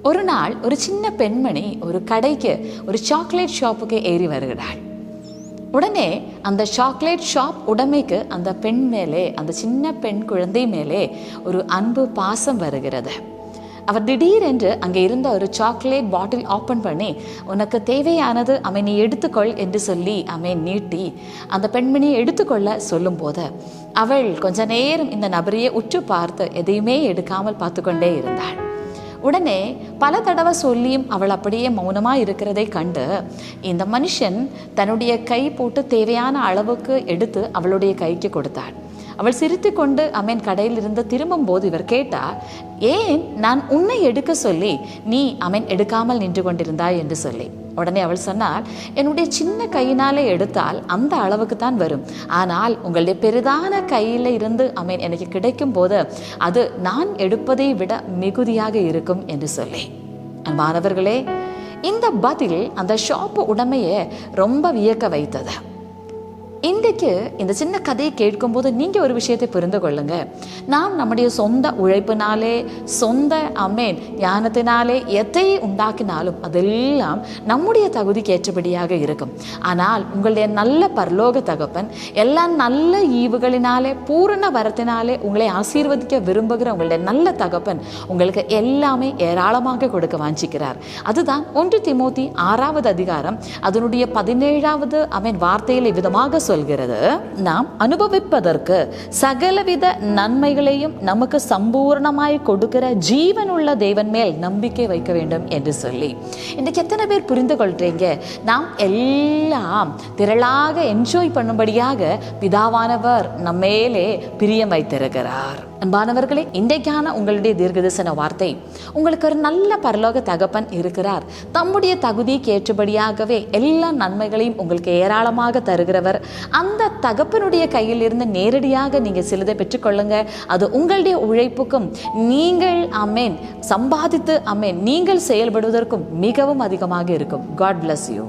ஒரு நாள் ஒரு சின்ன பெண்மணி ஒரு கடைக்கு, ஒரு சாக்லேட் ஷாப்புக்கு ஏறி வருகிறாள். உடனே அந்த சாக்லேட் ஷாப் உடைமைக்கு அந்த பெண் மேலே, அந்த சின்ன பெண் குழந்தை மேலே ஒரு அன்பு பாசம் வருகிறது. அவர் திடீரென்று அங்கே இருந்த ஒரு சாக்லேட் பாட்டில் ஓப்பன் பண்ணி, உனக்கு தேவையானது நீ எடுத்துக்கொள் என்று சொல்லி நீட்டி அந்த பெண்மணியை எடுத்துக்கொள்ள சொல்லும் போது அவள் கொஞ்ச நேரம் இந்த நபரையே உற்று பார்த்து எதையுமே எடுக்காமல் பார்த்து கொண்டே இருந்தாள். உடனே பல தடவை சொல்லியும் அவள் அப்படியே மௌனமாக இருக்கிறதை கண்டு இந்த மனுஷன் தன்னுடைய கை போட்டு தேவையான அளவுக்கு எடுத்து அவளுடைய கைக்கு கொடுத்தாள். அவள் சிரித்து கொண்டு கடையிலிருந்து திரும்பும் போது இவர் கேட்டார், ஏன் நான் உன்னை எடுக்க சொல்லி நீ எடுக்காமல் நின்று கொண்டிருந்தாய் என்று சொல்லி. உடனே அவள் சொன்னாள், என்னுடைய சின்ன கையினாலே எடுத்தால் அந்த அளவுக்கு தான் வரும், ஆனால் உங்களுடைய பெரிதான கையில் இருந்து எனக்கு கிடைக்கும் போது அது நான் எடுப்பதை விட மிகுதியாக இருக்கும் என்று சொல்லி. அன்பானவர்களே, இந்த பதில் அந்த ஷாப்பு உடைமையை ரொம்ப வியக்க வைத்தது. இன்றைக்கு இந்த சின்ன கதையை கேட்கும்போது நீங்கள் ஒரு விஷயத்தை புரிந்து கொள்ளுங்க. நாம் நம்முடைய சொந்த உழைப்பினாலே, சொந்த ஞானத்தினாலே எதை உண்டாக்கினாலும் அதெல்லாம் நம்முடைய தகுதிக்கு ஏற்றபடியாக இருக்கும். ஆனால் உங்களுடைய நல்ல பரலோக தகப்பன் எல்லா நல்ல ஈவுகளினாலே, பூரண வரத்தினாலே உங்களை ஆசீர்வதிக்க விரும்புகிற உங்களுடைய நல்ல தகப்பன் உங்களுக்கு எல்லாமே ஏராளமாக கொடுக்க வாஞ்சிக்கிறார். அதுதான் 1 தீமோத்தி 6வது அதிகாரம் அதனுடைய 17வது வார்த்தையிலே விதமாக சொல்கிறது, நாம் அனுபவிப்பதற்கு சகலவித நன்மைகளையும் நமக்கு சம்பூர்ணமாய் கொடுக்கிற ஜீவனுள்ள தேவன் மேல் நம்பிக்கை வைக்க வேண்டும் என்று சொல்லி. இன்றைக்கு எத்தனை பேர் புரிந்து கொள்றீங்க? நாம் எல்லாம் திரளாக என்ஜாய் பண்ணும்படியாக பிதாவானவர் நம்மேலே பிரியம் வைத்திருக்கிறார். அன்பானவர்களே, இன்றைக்கான உங்களுடைய தீர்க்கதரிசன வார்த்தை, உங்களுக்கு ஒரு நல்ல பரலோக தகப்பன் இருக்கிறார். தம்முடைய தகுதிக்கு ஏற்றபடியாகவே எல்லா நன்மைகளையும் உங்களுக்கு ஏராளமாக தருகிறவர். அந்த தகப்பனுடைய கையில் இருந்து நேரடியாக நீங்கள் சிலதை பெற்றுக்கொள்ளுங்க. அது உங்களுடைய உழைப்புக்கும் நீங்கள் சம்பாதித்து நீங்கள் செயல்படுவதற்கும் மிகவும் அதிகமாக இருக்கும். God bless you.